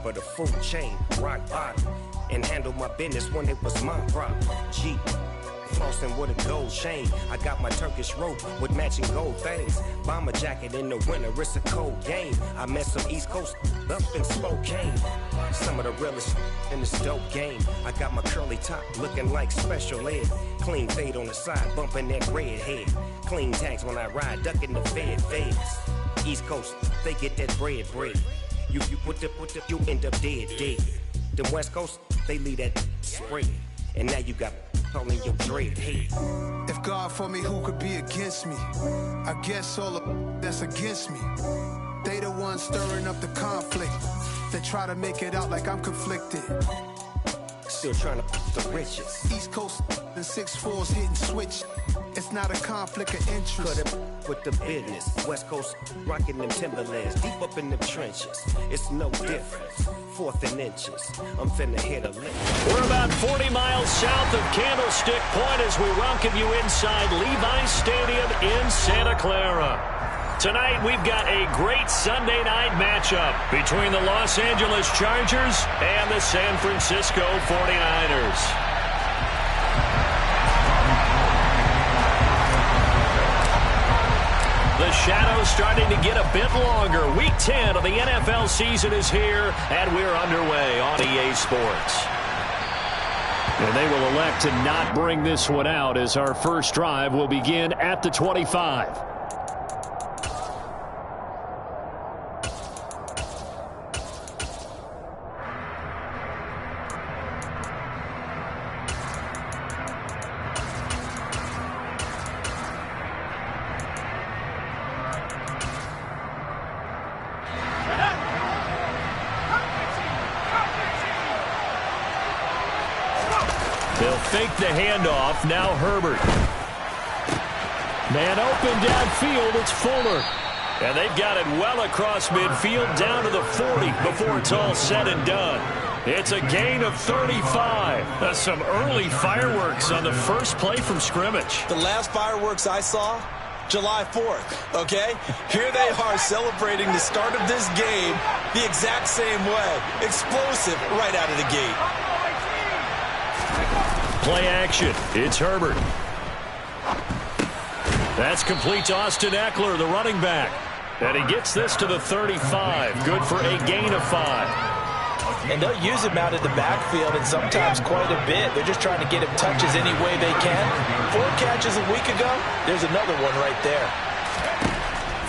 top of the food chain, rock bottom, and handle my business when it was my problem. G. Flossing with a gold chain. I got my Turkish rope with matching gold things. Bomber jacket in the winter, it's a cold game. I met some East Coast up in Spokane. Some of the realest in this dope game. I got my curly top looking like special ed. Clean fade on the side, bumping that red head. Clean tags when I ride, ducking the feds. East Coast, they get that bread. You you end up dead. The West Coast, they leave that spread. And now you got calling your dread head. If God for me, who could be against me? I guess all the that's against me. They the ones stirring up the conflict. They try to make it out like I'm conflicted. Still trying to the riches. East Coast and 6'4s hitting switch. It's not a conflict of interest. Cut it with the business. West Coast rocking them Timberlands, deep up in them trenches. It's no difference. Fourth and inches. I'm finna hit a lick. We're about 40 miles south of Candlestick Point as we welcome you inside Levi's Stadium in Santa Clara. Tonight, we've got a great Sunday night matchup between the Los Angeles Chargers and the San Francisco 49ers. The shadow's starting to get a bit longer. Week 10 of the NFL season is here, and we're underway on EA Sports. And they will elect to not bring this one out as our first drive will begin at the 25. They'll fake the handoff. Now Herbert. Man open downfield. It's Fuller. And they've got it well across midfield down to the 40 before it's all said and done. It's a gain of 35. That's some early fireworks on the first play from scrimmage. The last fireworks I saw, July 4th, okay? Here they are celebrating the start of this game the exact same way. Explosive right out of the gate. Play action. It's Herbert. That's complete to Austin Eckler, the running back. And he gets this to the 35. Good for a gain of 5. And they'll use him out in the backfield, and sometimes quite a bit. They're just trying to get him touches any way they can. 4 catches a week ago. There's another one right there.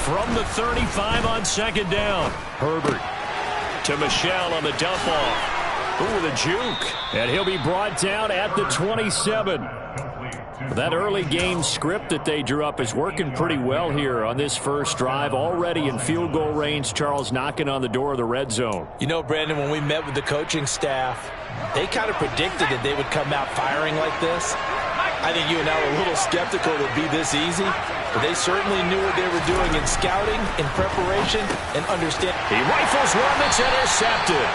From the 35 on second down. Herbert to Michelle on the dump off. Ooh, the juke. And he'll be brought down at the 27. That early game script that they drew up is working pretty well here on this first drive. Already in field goal range, Charles knocking on the door of the red zone. You know, Brandon, when we met with the coaching staff, they kind of predicted that they would come out firing like this. I think you and I were a little skeptical it would be this easy, but they certainly knew what they were doing in scouting, in preparation, and understanding. He rifles one that's intercepted.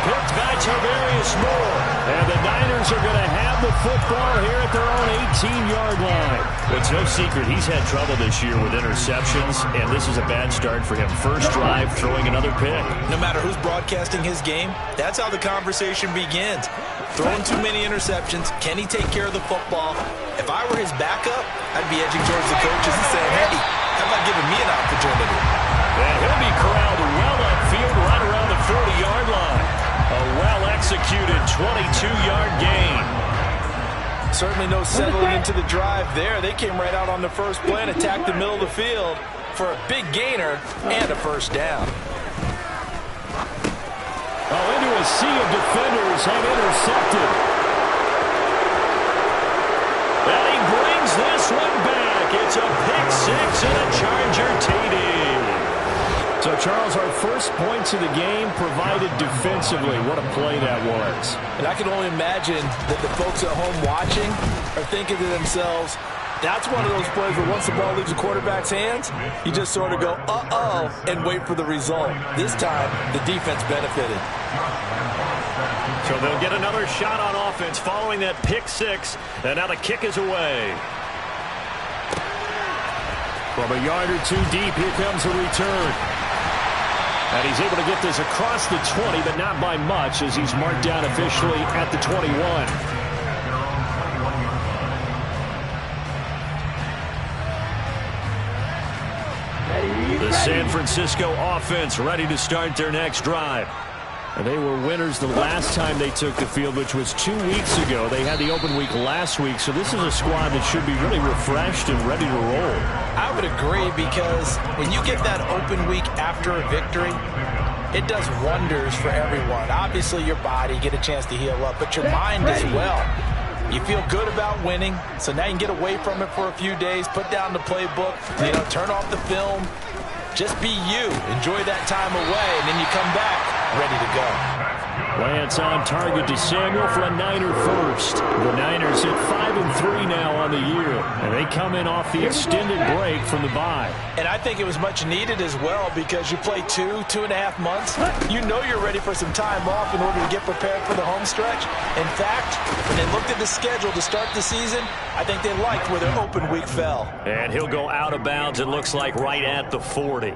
Picked by Tarvarius Moore. And the Niners are going to have the football here at their own 18-yard line. It's no secret he's had trouble this year with interceptions, and this is a bad start for him. First drive, throwing another pick. No matter who's broadcasting his game, that's how the conversation begins. Throwing too many interceptions. Can he take care of the football? If I were his backup, I'd be edging towards the coaches and saying, hey, how about giving me an opportunity? And he'll be corralled well upfield right around the 40-yard line. A well-executed 22-yard gain. Certainly no settling into the drive there. They came right out on the first play and attacked the middle of the field for a big gainer and a first down. Oh, into a sea of defenders and intercepted. And he brings this one back. It's a pick six and a Charger TD. So, Charles, our first points of the game provided defensively. What a play that was. And I can only imagine that the folks at home watching are thinking to themselves, that's one of those plays where once the ball leaves the quarterback's hands, you just sort of go, uh-oh, and wait for the result. This time, the defense benefited. So they'll get another shot on offense following that pick six, and now the kick is away. From a yard or two deep, here comes a return. And he's able to get this across the 20, but not by much as he's marked down officially at the 21. The San Francisco offense ready to start their next drive. And they were winners the last time they took the field, which was 2 weeks ago. They had the open week last week, so this is a squad that should be really refreshed and ready to roll. I would agree, because when you get that open week after a victory, it does wonders for everyone. Obviously, your body, get a chance to heal up, but your mind as well. You feel good about winning, so now you can get away from it for a few days, put down the playbook, turn off the film. Just be you. Enjoy that time away, and then you come back ready to go. Lance on target to Samuel for a Niner first. The Niners at 5-3 now on the year, and they come in off the extended break from the bye. And I think it was much needed as well, because you play 2.5 months. You know you're ready for some time off in order to get prepared for the home stretch. In fact, when they looked at the schedule to start the season, I think they liked where their open week fell. And he'll go out of bounds, it looks like, right at the 40.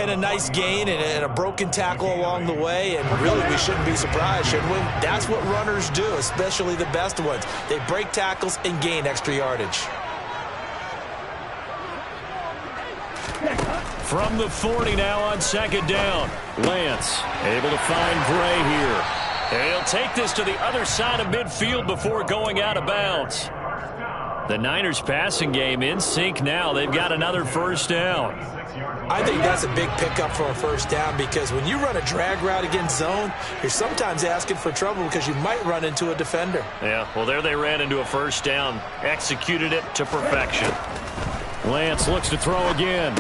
And a nice gain and a broken tackle along the way, and really we shouldn't be surprised, should we? That's what runners do, especially the best ones. They break tackles and gain extra yardage. From the 40 now on second down. Lance able to find Gray here. And he'll take this to the other side of midfield before going out of bounds. The Niners passing game in sync now. They've got another first down. I think that's a big pickup for a first down, because when you run a drag route against zone, you're sometimes asking for trouble because you might run into a defender. Yeah, well, there they ran into a first down. Executed it to perfection. Lance looks to throw again.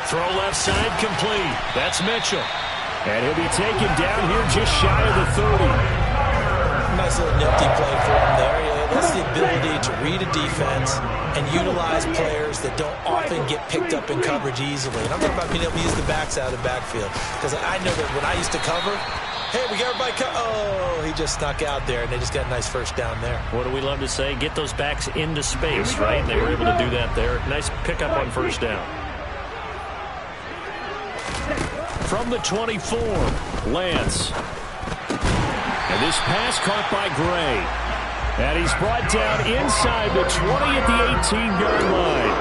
Throw left side complete. That's Mitchell. And he'll be taken down here just shy of the 30. Nice little nifty play for him there. Yeah, that's the ability to read a defense and utilize players that don't often get picked up in coverage easily. And I'm talking about being able to use the backs out of the backfield. Because I know that when I used to cover, hey, we got everybody oh, he just snuck out there, and they just got a nice first down there. What do we love to say? Get those backs into space, right? And they were able to do that there. Nice pickup on first down. From the 24, Lance. And this pass caught by Gray. And he's brought down inside the 20 at the 18-yard line.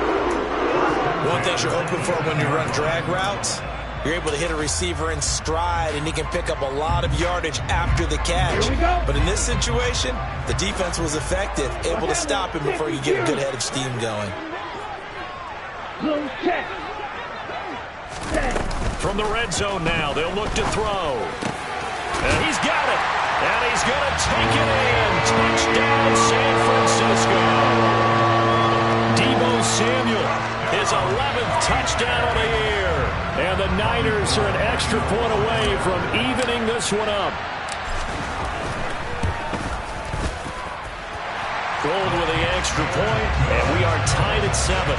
One thing you're hoping for when you run drag routes, you're able to hit a receiver in stride, and he can pick up a lot of yardage after the catch. But in this situation, the defense was effective, able to stop him before you get a good head of steam going. From the red zone now, they'll look to throw. And he's got it. And he's going to take it in. Touchdown, San Francisco. Deebo Samuel, his 11th touchdown of the year. And the Niners are an extra point away from evening this one up. Gold with the extra point, and we are tied at 7.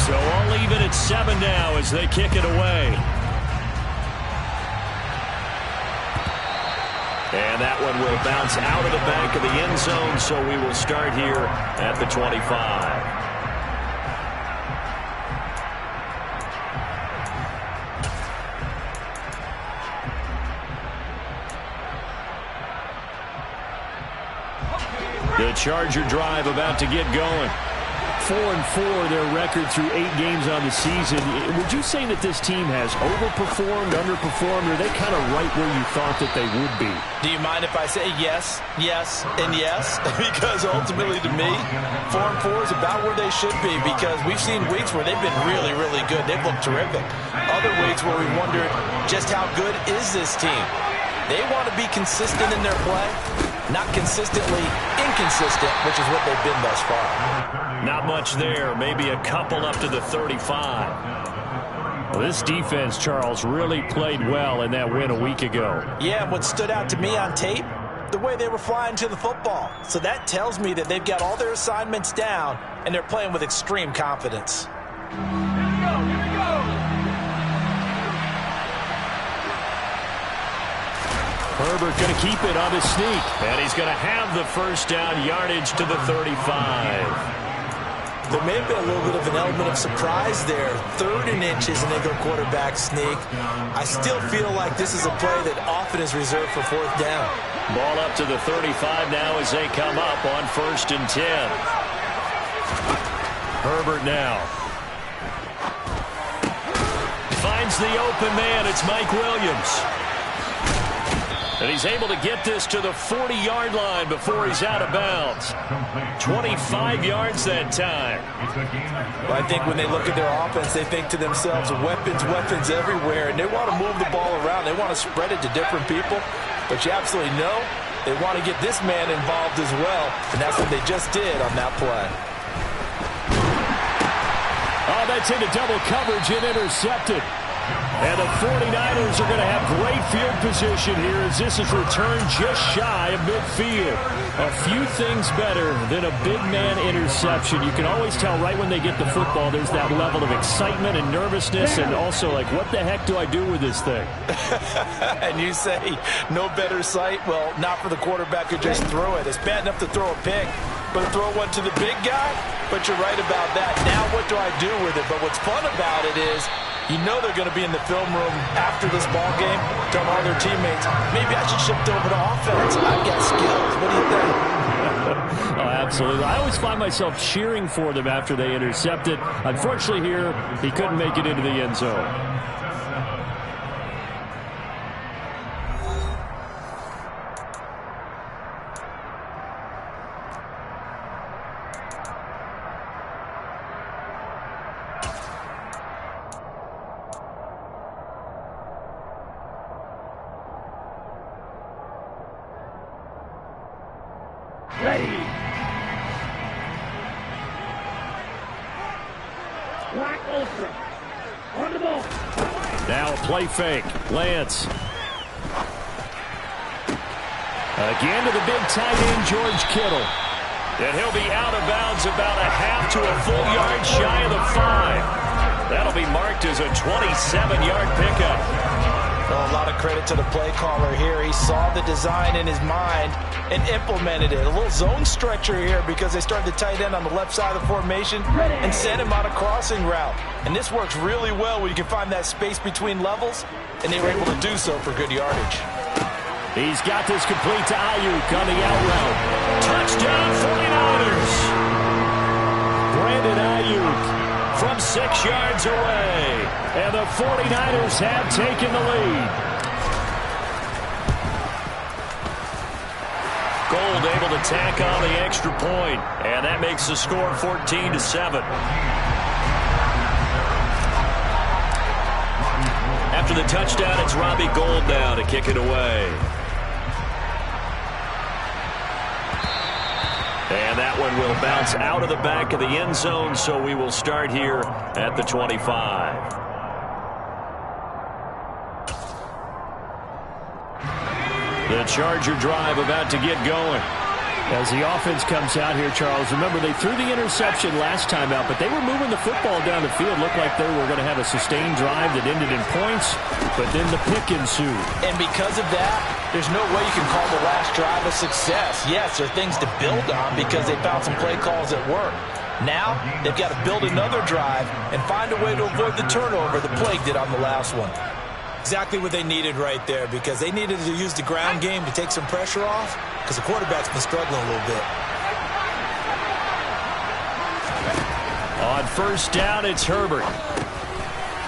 So all even at 7 now as they kick it away. And that one will bounce out of the back of the end zone, so we will start here at the 25. The Charger drive about to get going. 4-4 their record through 8 games on the season. Would you say that this team has overperformed, underperformed, or are they kind of right where you thought that they would be? Do you mind if I say yes, yes, and yes? Because ultimately to me, 4-4 is about where they should be, because we've seen weeks where they've been really, really good. They've looked terrific. Other weeks where we wondered just how good is this team. They want to be consistent in their play, not consistently inconsistent, which is what they've been thus far. Not much there. Maybe a couple up to the 35. Well, this defense, Charles, really played well in that win a week ago. Yeah, and what stood out to me on tape, the way they were flying to the football. So that tells me that they've got all their assignments down, and they're playing with extreme confidence. Here we go. Herbert going to keep it on the sneak. And he's going to have the first down yardage to the 35. There may have been a little bit of an element of surprise there. 3rd and inches, and they go quarterback sneak. I still feel like this is a play that often is reserved for 4th down. Ball up to the 35 now as they come up on 1st and 10. Herbert now. Finds the open man. It's Mike Williams. And he's able to get this to the 40-yard line before he's out of bounds. 25 yards that time. Well, I think when they look at their offense, they think to themselves, weapons, weapons everywhere. And they want to move the ball around. They want to spread it to different people. But you absolutely know they want to get this man involved as well. And that's what they just did on that play. Oh, that's into double coverage and intercepted. And the 49ers are going to have great field position here as this is returned just shy of midfield. A few things better than a big man interception. You can always tell right when they get the football, there's that level of excitement and nervousness and also like, what the heck do I do with this thing? And you say, no better sight? Well, not for the quarterback who just threw it. It's bad enough to throw a pick, but to throw one to the big guy? But you're right about that. Now what do I do with it? But what's fun about it is, you know they're going to be in the film room after this ball game, telling all their teammates, maybe I should shift over to offense. I've got skills. What do you think? Oh, absolutely. I always find myself cheering for them after they intercept it. Unfortunately here, he couldn't make it into the end zone. Now a play fake. Lance. Again to the big tight end, George Kittle. And he'll be out of bounds about a half to a full yard shy of the 5. That'll be marked as a 27-yard pickup. Well, a lot of credit to the play caller here. He saw the design in his mind and implemented it. A little zone stretcher here because they started the tight end on the left side of the formation and sent him on a crossing route. And this works really well when you can find that space between levels, and they were able to do so for good yardage. He's got this complete to Ayuk on the out route. Touchdown 49ers! Brandon Ayuk from 6 yards away. And the 49ers have taken the lead. Gold able to tack on the extra point, and that makes the score 14-7. After the touchdown, it's Robbie Gould now to kick it away. And that one will bounce out of the back of the end zone, so we will start here at the 25. The Charger drive about to get going. As the offense comes out here, Charles, remember they threw the interception last time out, but they were moving the football down the field. Looked like they were going to have a sustained drive that ended in points, but then the pick ensued. And because of that, there's no way you can call the last drive a success. Yes, there are things to build on because they found some play calls that work. Now, they've got to build another drive and find a way to avoid the turnover the Plague did on the last one. Exactly what they needed right there because they needed to use the ground game to take some pressure off because the quarterback's been struggling a little bit. On first down, it's Herbert.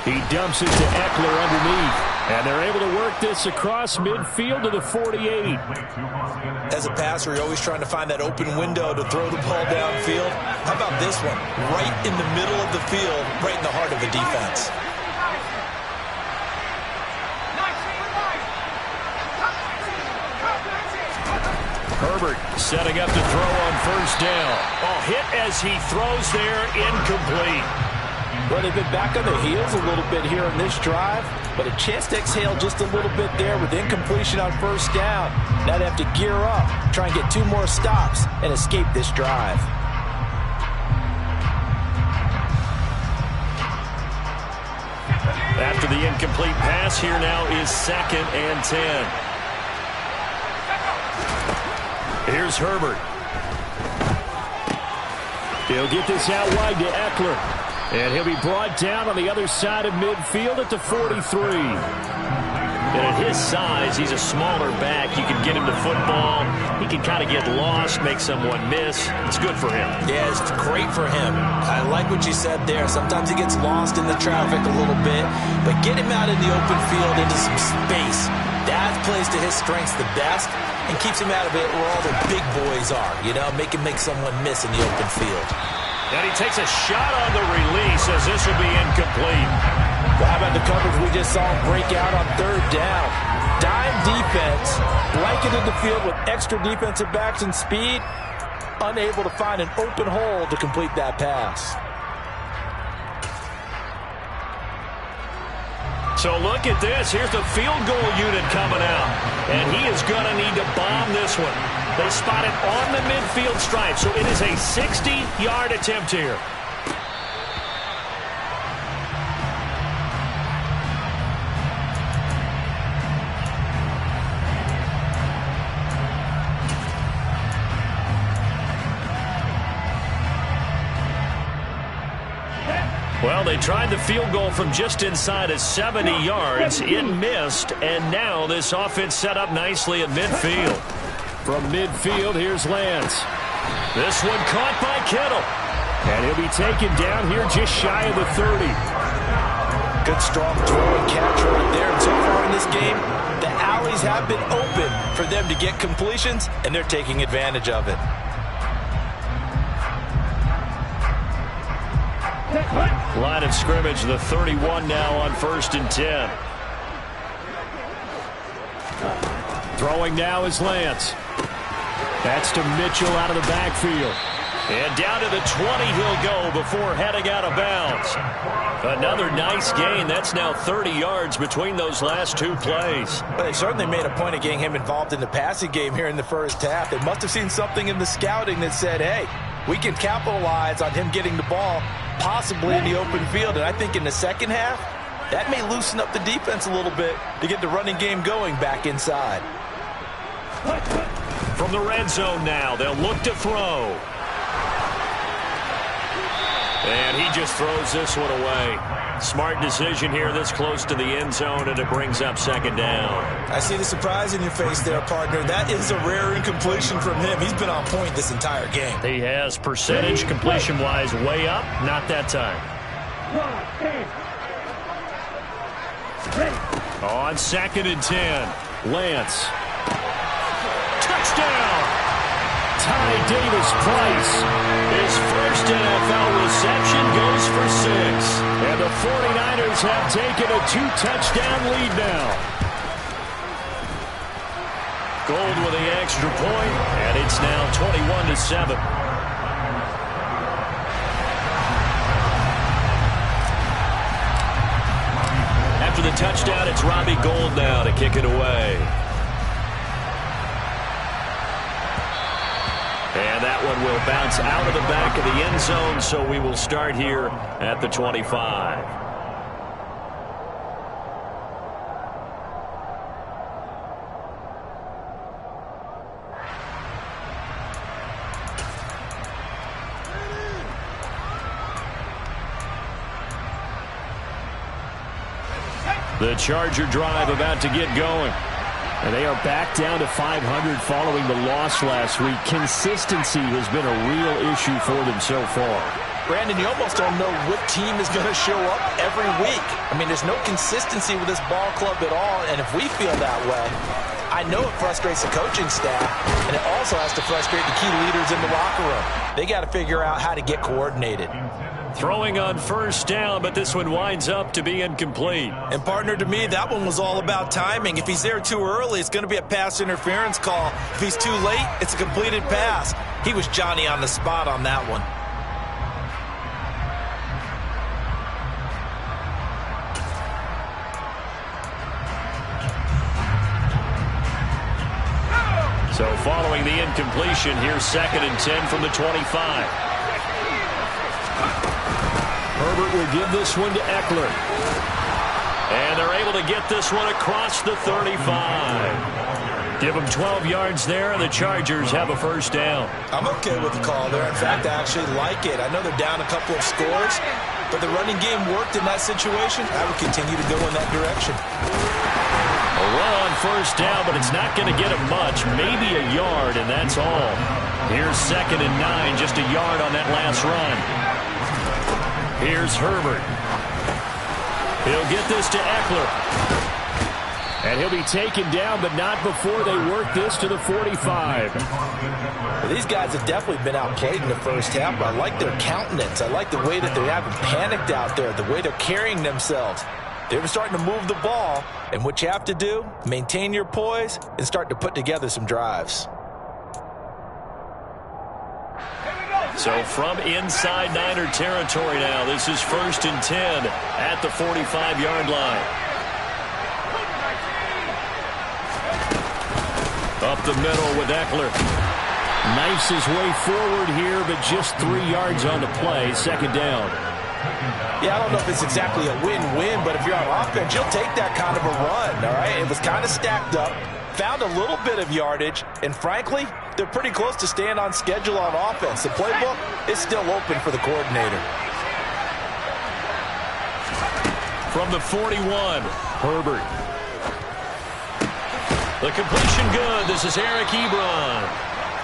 He dumps it to Eckler underneath, and they're able to work this across midfield to the 48. As a passer, you're always trying to find that open window to throw the ball downfield. How about this one? Right in the middle of the field, right in the heart of the defense. Herbert setting up to throw on first down. Oh, hit as he throws there, incomplete. Well, they've been back on their heels a little bit here on this drive, but a chance to exhale just a little bit there with incompletion on first down. Now they have to gear up, try and get 2 more stops, and escape this drive. After the incomplete pass, here now is 2nd and 10. Here's Herbert. He'll get this out wide to Eckler. And he'll be brought down on the other side of midfield at the 43. And at his size, he's a smaller back. You can get him the football. He can kind of get lost, make someone miss. It's good for him. Yeah, it's great for him. I like what you said there. Sometimes he gets lost in the traffic a little bit. But get him out in the open field into some space. That plays to his strengths the best and keeps him out of it where all the big boys are. You know, make him make someone miss in the open field. And he takes a shot on the release as this will be incomplete. Well, how about the coverage we just saw him break out on third down? Dime defense, blanketed the field with extra defensive backs and speed, unable to find an open hole to complete that pass. So look at this. Here's the field goal unit coming out. And he is going to need to bomb this one. They spot it on the midfield stripe, so it is a 60-yard attempt here. Well, they tried the field goal from just inside of 70 yards. It missed, and now this offense set up nicely at midfield. From midfield, here's Lance. This one caught by Kittle. And he'll be taken down here just shy of the 30. Good strong throw and catch right there. And so far in this game, the alleys have been open for them to get completions, and they're taking advantage of it. Line of scrimmage, the 31 now on 1st and 10. Throwing now is Lance. That's to Mitchell out of the backfield. And down to the 20 he'll go before heading out of bounds. Another nice gain. That's now 30 yards between those last two plays. Well, they certainly made a point of getting him involved in the passing game here in the first half. They must have seen something in the scouting that said, hey, we can capitalize on him getting the ball possibly in the open field. And I think in the second half, that may loosen up the defense a little bit to get the running game going back inside. From the red zone now, they'll look to throw. And he just throws this one away. Smart decision here this close to the end zone, and it brings up 2nd down. I see the surprise in your face there, partner. That is a rare incompletion from him. He's been on point this entire game. He has percentage completion-wise way up. Not that time. On 2nd and 10, Lance. Touchdown! Ty Davis-Price. His first NFL reception goes for 6. And the 49ers have taken a 2-touchdown lead now. Gold with the extra point, and it's now 21-7. After the touchdown, it's Robbie Gould now to kick it away. And that one will bounce out of the back of the end zone, so we will start here at the 25. The Charger drive about to get going. And they are back down to 500 following the loss last week. Consistency has been a real issue for them so far. Brandon, you almost don't know what team is going to show up every week. I mean, there's no consistency with this ball club at all, and if we feel that way, I know it frustrates the coaching staff, and it also has to frustrate the key leaders in the locker room. They got to figure out how to get coordinated. Throwing on 1st down, but this one winds up to be incomplete. And partner, to me, that one was all about timing. If he's there too early, it's going to be a pass interference call. If he's too late, it's a completed pass. He was Johnny on the spot on that one. So following the incompletion, here's 2nd and 10 from the 25. Herbert will give this one to Eckler. And they're able to get this one across the 35. Give them 12 yards there, and the Chargers have a first down. I'm okay with the call there. In fact, I actually like it. I know they're down a couple of scores, but the running game worked in that situation. I would continue to go in that direction. A run on first down, but it's not going to get him much. Maybe a yard, and that's all. Here's 2nd and 9, just a yard on that last run. Here's Herbert. He'll get this to Eckler. And he'll be taken down, but not before they work this to the 45. Well, these guys have definitely been outplayed in the first half, but I like their countenance. I like the way that they haven't panicked out there, the way they're carrying themselves. They're starting to move the ball, and what you have to do, maintain your poise and start to put together some drives. So from inside Niner territory now, this is 1st and 10 at the 45-yard line. Up the middle with Eckler. Knifes his way forward here, but just 3 yards on the play. 2nd down. Yeah, I don't know if it's exactly a win-win, but if you're on offense, you'll take that kind of a run, all right? It was kind of stacked up, found a little bit of yardage, and frankly, they're pretty close to staying on schedule on offense. The playbook is still open for the coordinator. From the 41, Herbert. The completion good. This is Eric Ebron.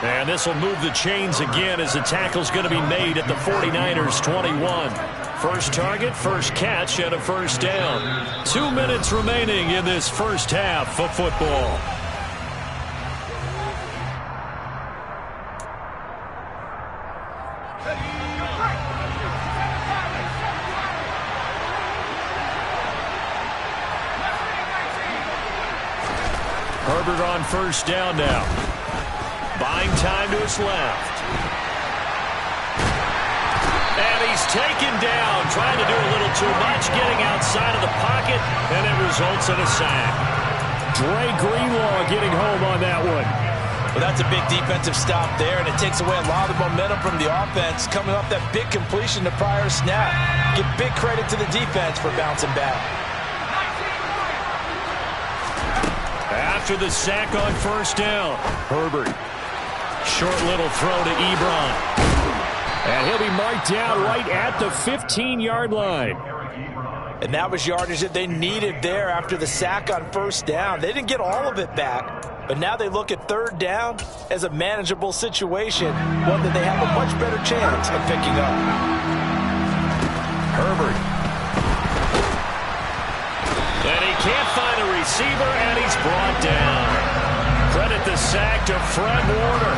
And this will move the chains again as the tackle's going to be made at the 49ers 21. First target, first catch, and a first down. 2 minutes remaining in this first half of football. Herbert on first down now. Buying time to his left. And he's taken down, trying to do a little too much, getting outside of the pocket, and it results in a sack. Dre Greenlaw getting home on that one. Well, that's a big defensive stop there, and it takes away a lot of the momentum from the offense coming off that big completion the prior snap. Give big credit to the defense for bouncing back. After the sack on first down, Herbert. Short little throw to Ebron. And he'll be marked down right at the 15-yard line. And that was yardage that they needed there after the sack on first down. They didn't get all of it back, but now they look at 3rd down as a manageable situation, one that they have a much better chance of picking up. Herbert. And he can't find a receiver, and he's brought down. Credit the sack to Fred Warner.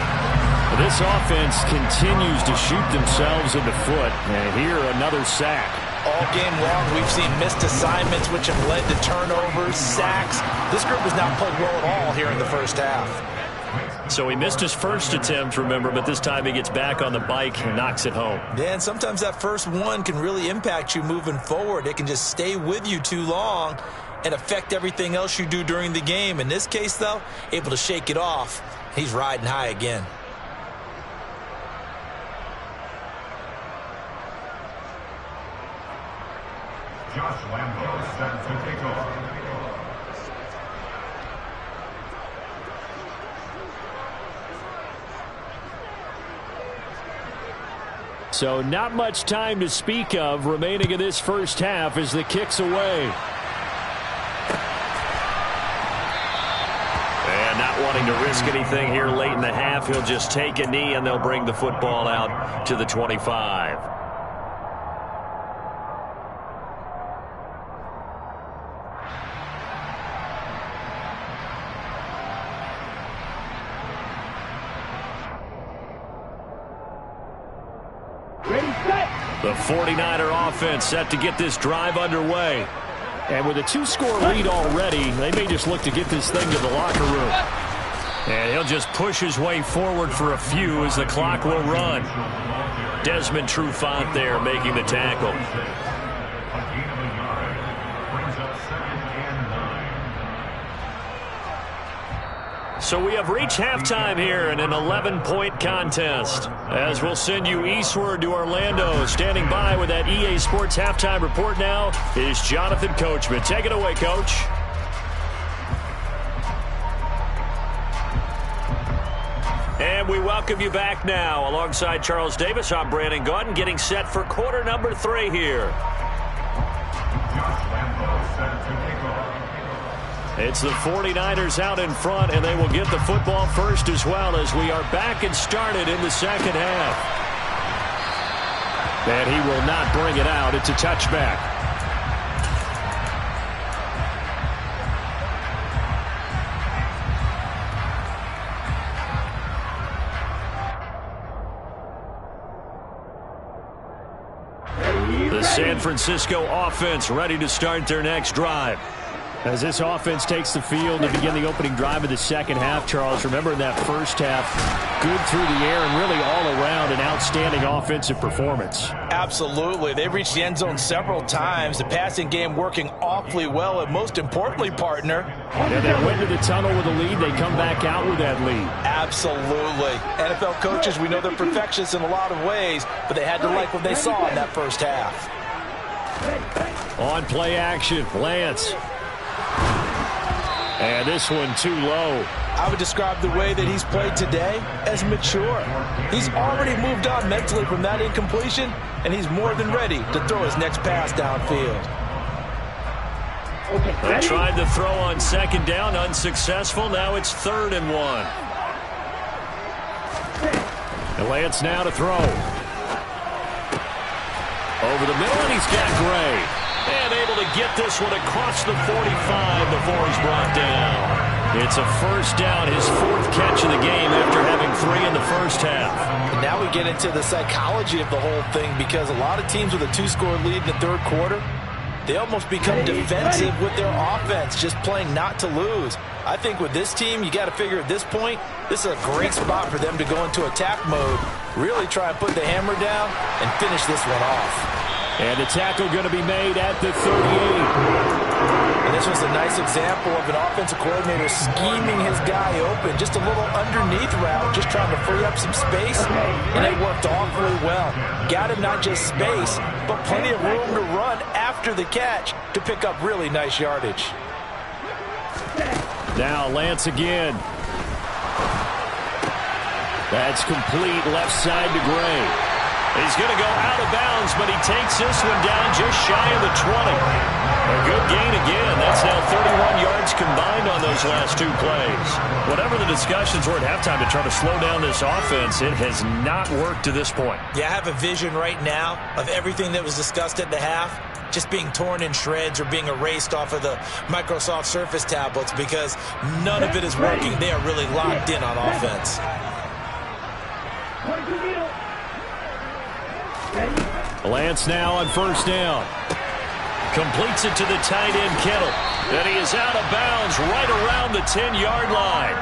This offense continues to shoot themselves in the foot, and here another sack. All game long, we've seen missed assignments, which have led to turnovers, sacks. This group has not played well at all here in the first half. So he missed his first attempt, remember, but this time he gets back on the bike and knocks it home. Yeah, and sometimes that first one can really impact you moving forward. It can just stay with you too long and affect everything else you do during the game. In this case, though, able to shake it off. He's riding high again. Josh Lambo set to take over. So not much time to speak of remaining in this first half as the kick's away. And not wanting to risk anything here late in the half, he'll just take a knee and they'll bring the football out to the 25. The 49er offense set to get this drive underway. And with a 2-score lead already, they may just look to get this thing to the locker room. And he'll just push his way forward for a few as the clock will run. Desmond Trufant there making the tackle. So we have reached halftime here in an 11-point contest. As we'll send you eastward to Orlando. Standing by with that EA Sports halftime report now is Jonathan Coachman. Take it away, Coach. we welcome you back now. Alongside Charles Davis, I'm Brandon Gaudin, getting set for quarter number 3 here. It's the 49ers out in front, and they will get the football first as well as we are back and started in the second half. And he will not bring it out. It's a touchback. The San Francisco offense ready to start their next drive. As this offense takes the field to begin the opening drive of the second half, Charles, remember in that first half, good through the air and really all around an outstanding offensive performance. Absolutely. They reached the end zone several times. The passing game working awfully well, and most importantly, partner. And they went to the tunnel with a lead. They come back out with that lead. Absolutely. NFL coaches, we know they're perfectionists in a lot of ways, but they had to like what they saw in that first half. On play action, Lance. And this one too low. I would describe the way that he's played today as mature. He's already moved on mentally from that incompletion, and he's more than ready to throw his next pass downfield. They tried to throw on second down, unsuccessful. Now it's 3rd and 1. And Lance now to throw. Over the middle, and he's got Gray. And able to get this one across the 45 before he's brought down. It's a first down, his 4th catch of the game after having 3 in the first half. And now we get into the psychology of the whole thing, because a lot of teams with a 2-score lead in the third quarter, they almost become defensive with their offense, just playing not to lose. I think with this team, you got to figure at this point, this is a great spot for them to go into attack mode, really try and put the hammer down and finish this one off. And the tackle going to be made at the 38. And this was a nice example of an offensive coordinator scheming his guy open. Just a little underneath route, just trying to free up some space. And it worked awfully well. Got him not just space, but plenty of room to run after the catch to pick up really nice yardage. Now Lance again. That's complete left side to Gray. He's going to go out of bounds, but he takes this one down just shy of the 20. A good gain again. That's now 31 yards combined on those last 2 plays. Whatever the discussions were at halftime to try to slow down this offense, it has not worked to this point. Yeah, I have a vision right now of everything that was discussed at the half just being torn in shreds or being erased off of the Microsoft Surface tablets, because none of it is working. They are really locked in on offense. Lance now on first down. Completes it to the tight end, Kittle. And he is out of bounds right around the 10-yard line.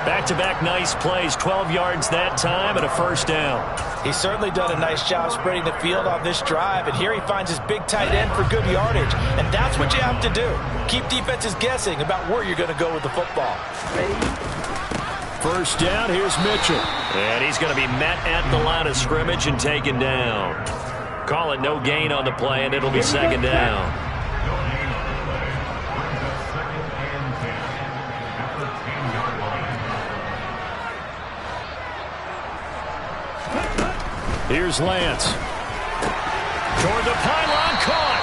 Back-to-back nice plays, 12 yards that time and a first down. He's certainly done a nice job spreading the field on this drive, and here he finds his big tight end for good yardage. And that's what you have to do. Keep defenses guessing about where you're going to go with the football. First down, here's Mitchell. And he's going to be met at the line of scrimmage and taken down. Call it no gain on the play, and it'll be second down. Here's Lance. Toward the pylon, caught.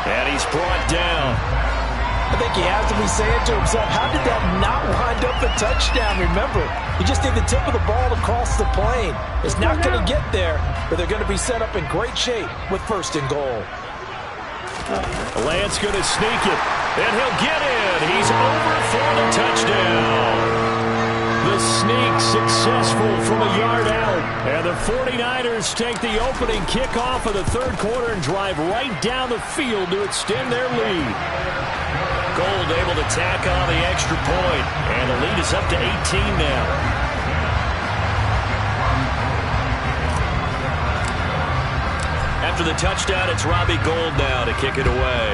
And he's brought down. I think he has to be saying to himself, how did that not wind up a touchdown? Remember, you just need the tip of the ball across the plane. It's not going to get there, but they're going to be set up in great shape with 1st and goal. Lance going to sneak it, and he'll get in. He's over for the touchdown. The sneak successful from a yard out. And the 49ers take the opening kickoff of the third quarter and drive right down the field to extend their lead. Gold able to tack on the extra point, and the lead is up to 18 now. After the touchdown, it's Robbie Gould now to kick it away.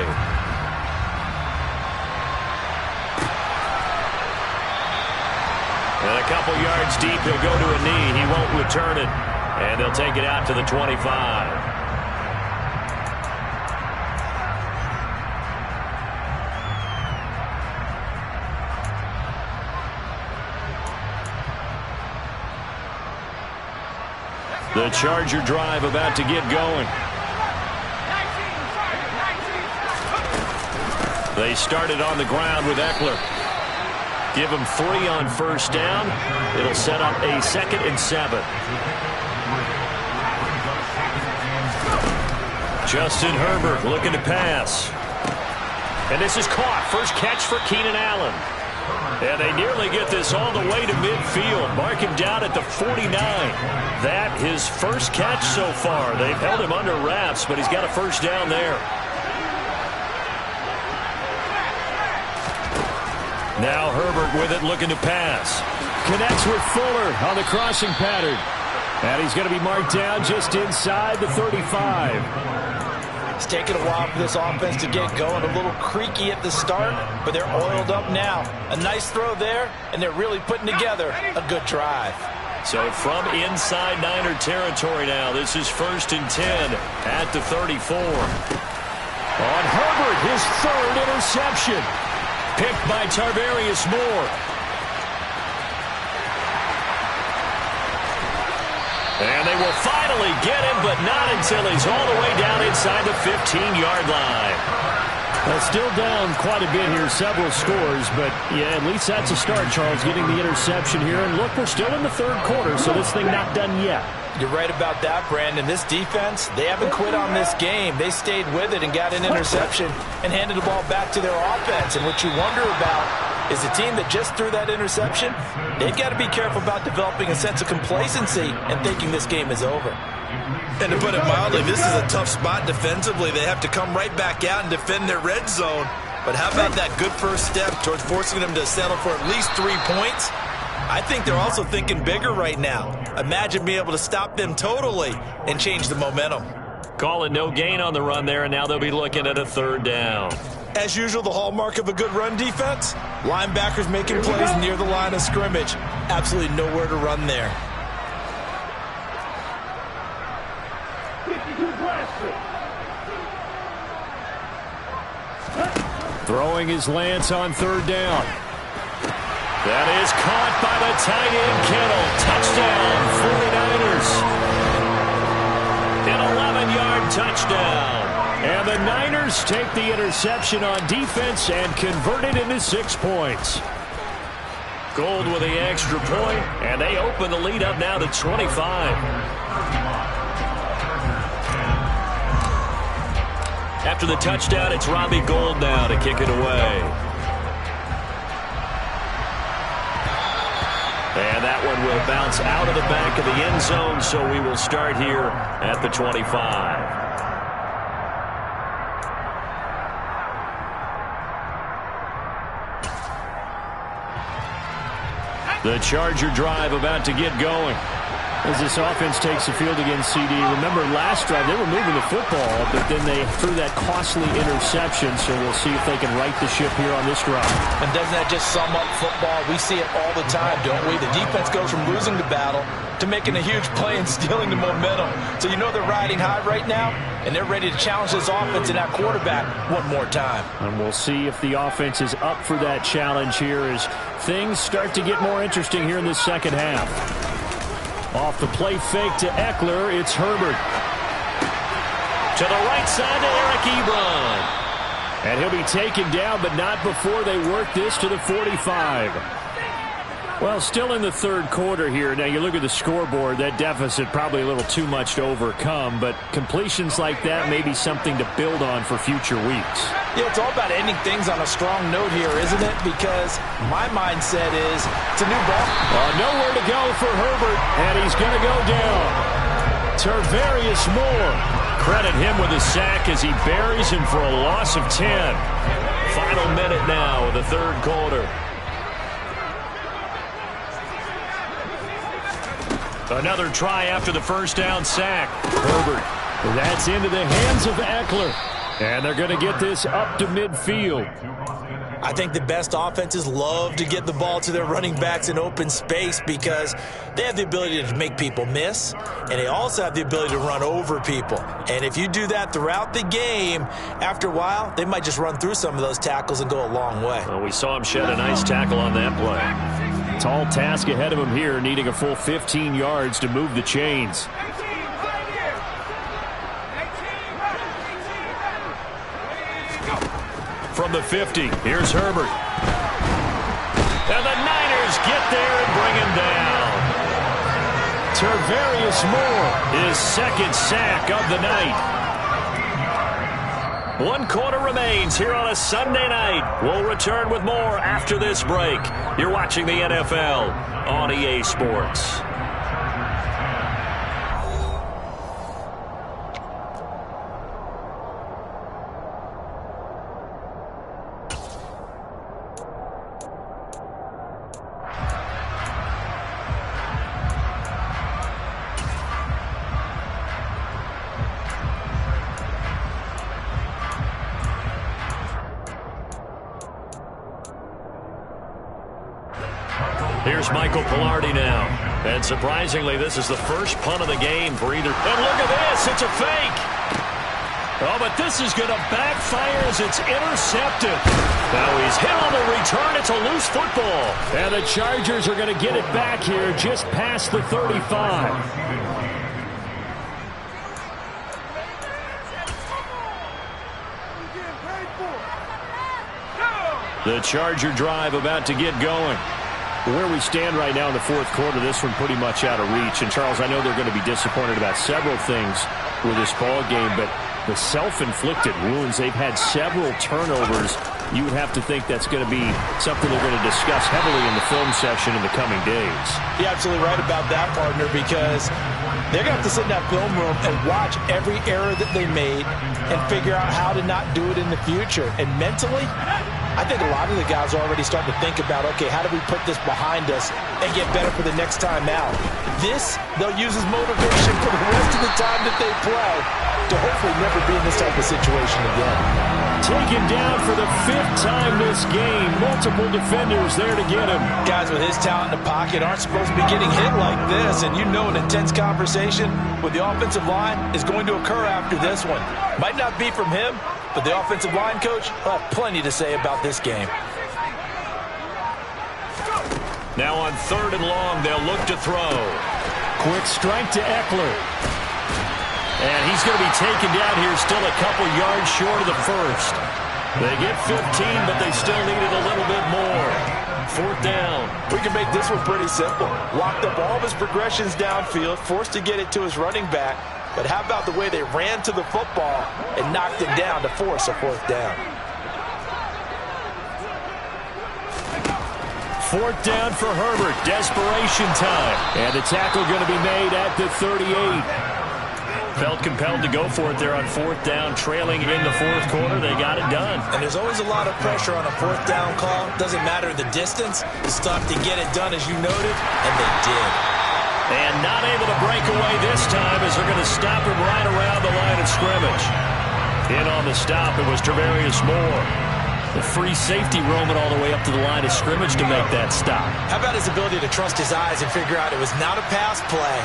And a couple yards deep, he'll go to a knee. He won't return it, and they'll take it out to the 25. The Charger drive about to get going. They started on the ground with Eckler. Give him 3 on first down. It'll set up a 2nd and 7. Justin Herbert looking to pass. And this is caught. First catch for Keenan Allen. And they nearly get this all the way to midfield. Mark him down at the 49. That his first catch so far. They've held him under wraps, but he's got a first down there. Now Herbert with it, looking to pass. Connects with Fuller on the crossing pattern. And he's going to be marked down just inside the 35. It's taken a while for this offense to get going. A little creaky at the start, but they're oiled up now. A nice throw there, and they're really putting together a good drive. So from inside Niner territory now, this is 1st and 10 at the 34. On Herbert, his 3rd interception. Picked by Tarvarius Moore. And they will finally get him, but not until he's all the way down inside the 15-yard line. Well, still down quite a bit here, several scores, but yeah, at least that's a start, Charles, getting the interception here. And look, we're still in the 3rd quarter, so this thing not done yet. You're right about that, Brandon. This defense, they haven't quit on this game. They stayed with it and got an interception and handed the ball back to their offense. And what you wonder about is the team that just threw that interception, they've got to be careful about developing a sense of complacency and thinking this game is over. And to put it mildly, this is a tough spot defensively. They have to come right back out and defend their red zone. But how about that good first step towards forcing them to settle for at least 3 points? I think they're also thinking bigger right now. Imagine being able to stop them totally and change the momentum. Call it no gain on the run there, and now they'll be looking at a 3rd down. As usual, the hallmark of a good run defense, linebackers making plays near the line of scrimmage. Absolutely nowhere to run there. Throwing his Lance on 3rd down. That is caught by the tight end, Kittle. Touchdown, 49ers. An 11-yard touchdown. And the Niners take the interception on defense and convert it into 6 points. Gold with the extra point, and they open the lead up now to 25. After the touchdown, it's Robbie Gould now to kick it away. And that one will bounce out of the back of the end zone, so we will start here at the 25. The Charger drive about to get going. As this offense takes the field against CD. Remember, last drive, they were moving the football, but then they threw that costly interception, so we'll see if they can right the ship here on this drive. And doesn't that just sum up football? We see it all the time, don't we? The defense goes from losing the battle to making a huge play and stealing the momentum. So you know they're riding high right now, and they're ready to challenge this offense and that quarterback one more time. And we'll see if the offense is up for that challenge here as things start to get more interesting here in this second half. Off the play fake to Eckler, it's Herbert. To the right side to Eric Ebron. And he'll be taken down, but not before they work this to the 45. Well, still in the 3rd quarter here. Now, you look at the scoreboard, that deficit probably a little too much to overcome, but completions like that may be something to build on for future weeks. Yeah, it's all about ending things on a strong note here, isn't it? Because my mindset is it's a new ball. Nowhere to go for Herbert, and he's going to go down. Tarvarius Moore. Credit him with a sack as he buries him for a loss of 10. Final minute now of the 3rd quarter. Another try after the first down sack. Herbert. That's into the hands of Eckler. And they're going to get this up to midfield. I think the best offenses love to get the ball to their running backs in open space because they have the ability to make people miss, and they also have the ability to run over people. And if you do that throughout the game, after a while, they might just run through some of those tackles and go a long way. Well, we saw him shed a nice tackle on that play. Tall task ahead of him here, needing a full 15 yards to move the chains. from the 50. Here's Herbert. And the Niners get there and bring him down. Tarvarius Moore, his second sack of the night. 1 quarter remains here on a Sunday night. We'll return with more after this break. You're watching the NFL on EA Sports. Here's Michael Pilardi now. And surprisingly, this is the first punt of the game for either. And look at this. It's a fake. Oh, but this is going to backfire as it's intercepted. Now he's hit on the return. It's a loose football. And the Chargers are going to get it back here just past the 35. The Charger drive about to get going. Where we stand right now in the fourth quarter, this one pretty much out of reach. And, Charles, I know they're going to be disappointed about several things with this ball game, but the self-inflicted wounds, they've had several turnovers. You would have to think that's going to be something they're going to discuss heavily in the film session in the coming days. You're absolutely right about that, partner, because they're going to have to sit in that film room and watch every error that they made and figure out how to not do it in the future. And mentally, I think a lot of the guys are already starting to think about, okay, how do we put this behind us and get better for the next time out? This, they'll use as motivation for the rest of the time that they play to hopefully never be in this type of situation again. Taken down for the 5th time this game. Multiple defenders there to get him. Guys with his talent in the pocket aren't supposed to be getting hit like this, and you know an intense conversation with the offensive line is going to occur after this one. Might not be from him, but the offensive line coach will have plenty to say about this game. Now on 3rd and long, they'll look to throw. Quick strike to Eckler. And he's going to be taken down here still a couple yards short of the first. They get 15, but they still needed a little bit more. 4th down. We can make this one pretty simple. Locked up all of his progressions downfield, forced to get it to his running back. But how about the way they ran to the football and knocked it down to force a 4th down? 4th down for Herbert. Desperation time. And the tackle going to be made at the 38. Felt compelled to go for it there on 4th down, trailing in the 4th quarter. They got it done. And there's always a lot of pressure on a 4th down call. Doesn't matter the distance. It's tough to get it done, as you noted, and they did. And not able to break away this time as they're going to stop him right around the line of scrimmage. In on the stop, it was Tarvarius Moore. The free safety roaming all the way up to the line of scrimmage to make that stop. How about his ability to trust his eyes and figure out it was not a pass play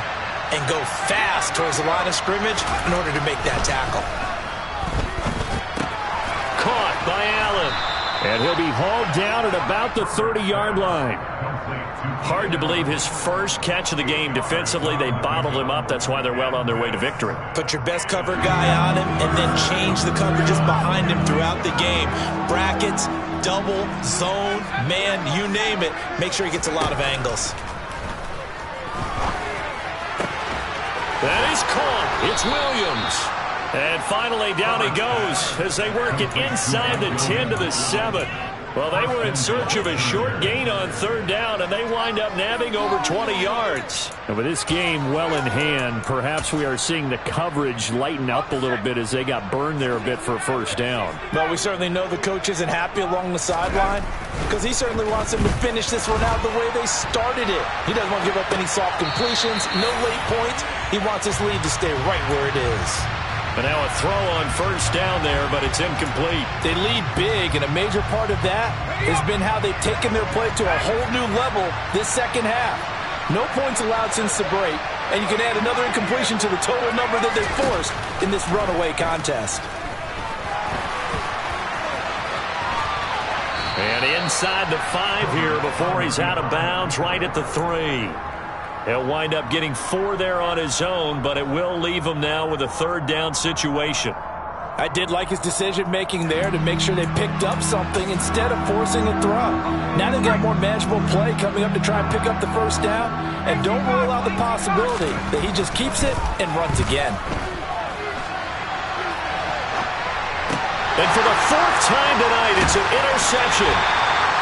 and go fast towards the line of scrimmage in order to make that tackle. Caught by Allen. And he'll be hauled down at about the 30-yard line. Hard to believe his first catch of the game defensively. They bottled him up. That's why they're well on their way to victory. Put your best cover guy on him and then change the coverages behind him throughout the game. Brackets, double, zone, man, you name it. Make sure he gets a lot of angles. That is caught. It's Williams. And finally, down he goes as they work it inside the 10 to the 7. Well, they were in search of a short gain on 3rd down, and they wind up nabbing over 20 yards. And with this game well in hand, perhaps we are seeing the coverage lighten up a little bit as they got burned there a bit for a 1st down. But we certainly know the coach isn't happy along the sideline because he certainly wants them to finish this one out the way they started it. He doesn't want to give up any soft completions, no late points. He wants this lead to stay right where it is. And now a throw on 1st down there, but it's incomplete. They lead big, and a major part of that has been how they've taken their play to a whole new level this second half. No points allowed since the break, and you can add another incompletion to the total number that they forced in this runaway contest. And inside the 5 here before he's out of bounds right at the 3. He'll wind up getting 4 there on his own, but it will leave him now with a 3rd down situation. I did like his decision-making there to make sure they picked up something instead of forcing a throw. Now they've got more manageable play coming up to try and pick up the first down, and don't rule out the possibility that he just keeps it and runs again. And for the fourth time tonight, it's an interception.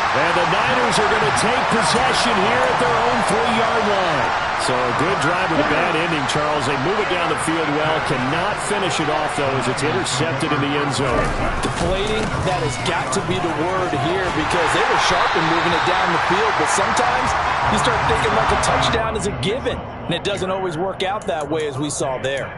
And the Niners are going to take possession here at their own 3-yard line. So a good drive with a bad ending, Charles. They move it down the field well. Cannot finish it off, though, as it's intercepted in the end zone. Deflating, that has got to be the word here because they were sharp in moving it down the field. But sometimes you start thinking like a touchdown is a given. And it doesn't always work out that way as we saw there.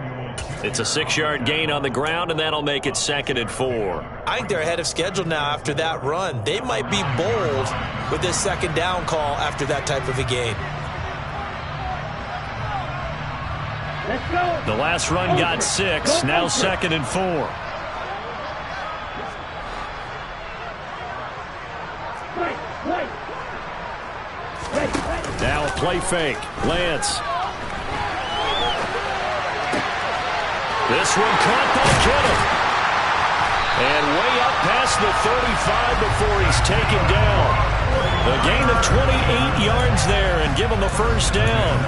It's a 6-yard gain on the ground, and that'll make it 2nd and 4. I think they're ahead of schedule now after that run. They might be bold with this 2nd down call after that type of a game. The last run got 6, now 2nd and 4. Now a play fake. Lance. This one caught by Kittle. And way up past the 35 before he's taken down. A gain of 28 yards there and give him a first down.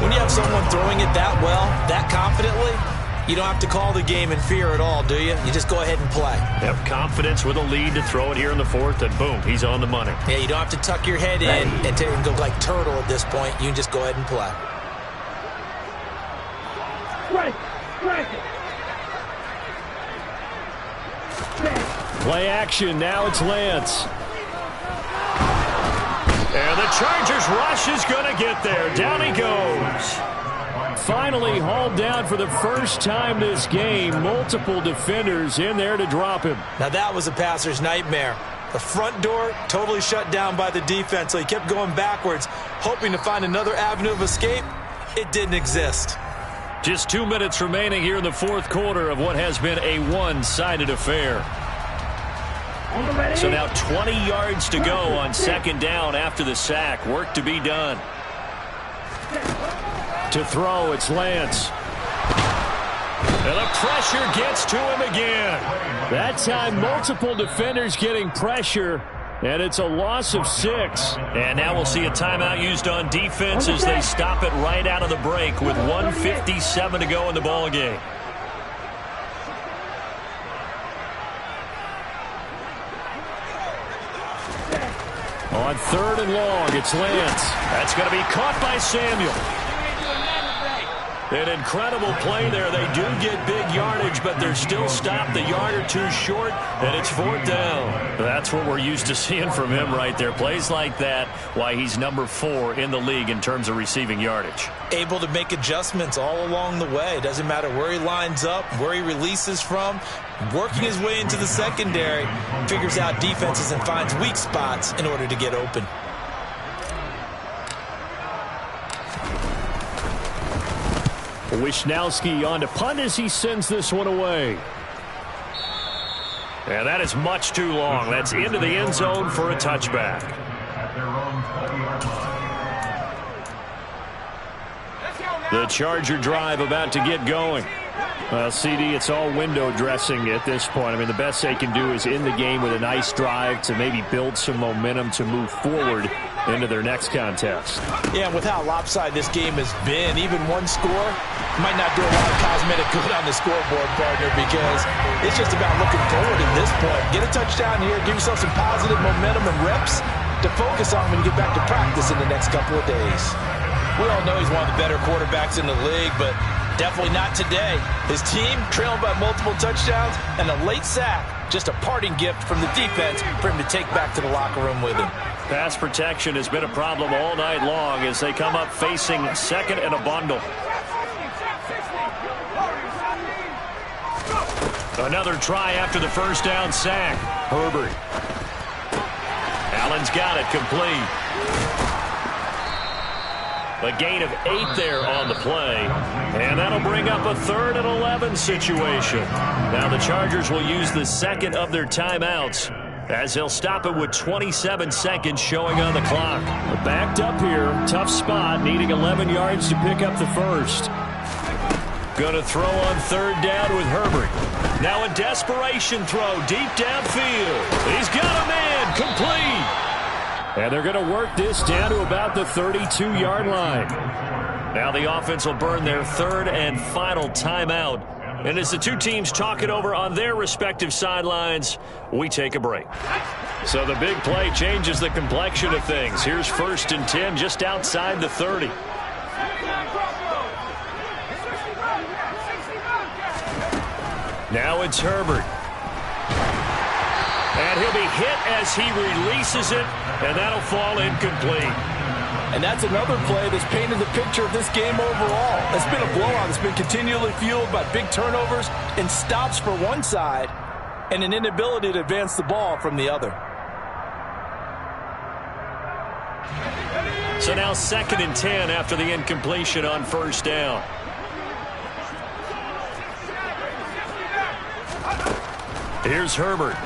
When you have someone throwing it that well, that confidently, you don't have to call the game in fear at all, do you? You just go ahead and play. Have confidence with a lead to throw it here in the 4th, and boom, he's on the money. Yeah, you don't have to tuck your head in and go like turtle at this point. You can just go ahead and play. Play action. Now it's Lance. And the Chargers rush is going to get there. Down he goes. Finally hauled down for the first time this game. Multiple defenders in there to drop him. Now that was a passer's nightmare. The front door totally shut down by the defense, so he kept going backwards, hoping to find another avenue of escape. It didn't exist. Just 2 minutes remaining here in the 4th quarter of what has been a one-sided affair. So now 20 yards to go on 2nd down after the sack. Work to be done. To throw, it's Lance. And the pressure gets to him again. That time, multiple defenders getting pressure. And it's a loss of 6. And now we'll see a timeout used on defense as they stop it right out of the break with 1:57 to go in the ballgame. On 3rd and long, it's Lance. That's going to be caught by Samuel. An incredible play there. They do get big yardage, but they're still stopped a yard or two short, and it's 4th down. That's what we're used to seeing from him right there. Plays like that, why he's number 4 in the league in terms of receiving yardage. Able to make adjustments all along the way. Doesn't matter where he lines up, where he releases from. Working his way into the secondary, figures out defenses and finds weak spots in order to get open. Wisnowski on to punt as he sends this one away. And that is much too long. That's into the end zone for a touchback. The Charger drive about to get going. Well, CD, it's all window dressing at this point. I mean, the best they can do is end the game with a nice drive to maybe build some momentum to move forward into their next contest. Yeah, and with how lopsided this game has been, even one score might not do a lot of cosmetic good on the scoreboard, partner, because it's just about looking forward at this point. Get a touchdown here, give yourself some positive momentum and reps to focus on when you get back to practice in the next couple of days. We all know he's one of the better quarterbacks in the league, but definitely not today. His team trailing by multiple touchdowns and a late sack. Just a parting gift from the defense for him to take back to the locker room with him. Pass protection has been a problem all night long as they come up facing 2nd and a bundle. Another try after the first down sack. Herbert. Allen's got it complete. A gain of 8 there on the play. And that'll bring up a 3rd and 11 situation. Now the Chargers will use the 2nd of their timeouts as they'll stop it with 27 seconds showing on the clock. Backed up here. Tough spot. Needing 11 yards to pick up the first. Going to throw on 3rd down with Herbert. Now a desperation throw deep downfield. He's got a man, complete. And they're going to work this down to about the 32-yard line. Now the offense will burn their third and final timeout. And as the two teams talk it over on their respective sidelines, we take a break. So the big play changes the complexion of things. Here's 1st and 10 just outside the 30. Now it's Herbert. And he'll be hit as he releases it, and that'll fall incomplete. And that's another play that's painted the picture of this game overall. It's been a blowout. It's been continually fueled by big turnovers and stops for one side and an inability to advance the ball from the other. So now 2nd and 10 after the incompletion on 1st down. Here's Herbert.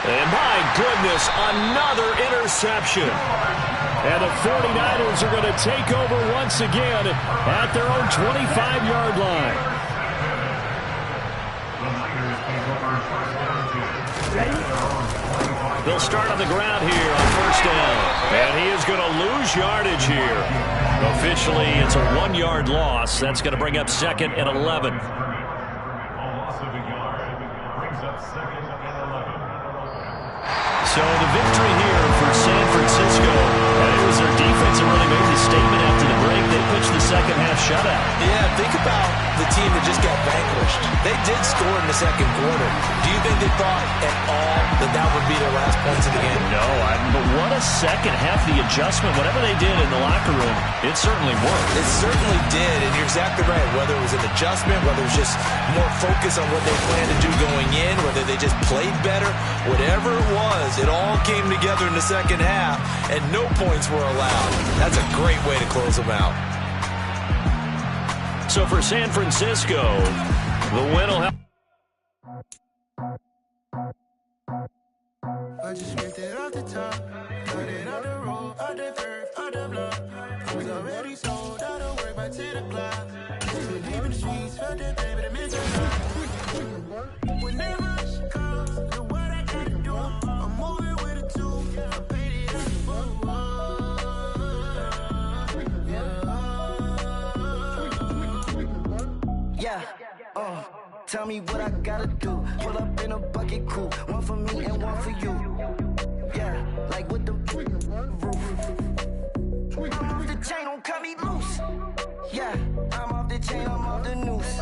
And my goodness, another interception. And the 49ers are going to take over once again at their own 25-yard line. They'll start on the ground here on 1st down. And he is going to lose yardage here. Officially, it's a 1-yard loss. That's going to bring up 2nd and 11. So the victory here for San Francisco. And it was their defense that really made the statement after the break. They pitched the second half shutout. Yeah, think about the team that just got vanquished. They did score in the second quarter. Do you think they thought at all that that would be their last points of the game? No, but what a second half. The adjustment, whatever they did in the locker room, it certainly worked. It certainly did, and you're exactly right. Whether it was an adjustment, whether it was just more focus on what they planned to do going in, whether they just played better, whatever it was, it all came together in the second half, and no points were allowed. That's a great way to close them out. So for San Francisco, the win will help. I just ripped it off the top, cut it off the road, out the turf, out the block. I was already sold, out of work by 10 o'clock. Too deep in the streets, felt that baby, the mental knock. When that rush comes, know what I gotta do. I'm moving with a two, I paid it up before. Yeah, tell me what I gotta do. Pull up in a bucket crew, one for me and one for you. Yeah, like with the roof. I'm off the chain, don't cut me loose. Yeah, I'm off the chain, I'm off the noose.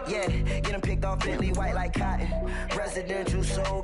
Yeah, getting picked off Bentley white like cotton. Residential soul.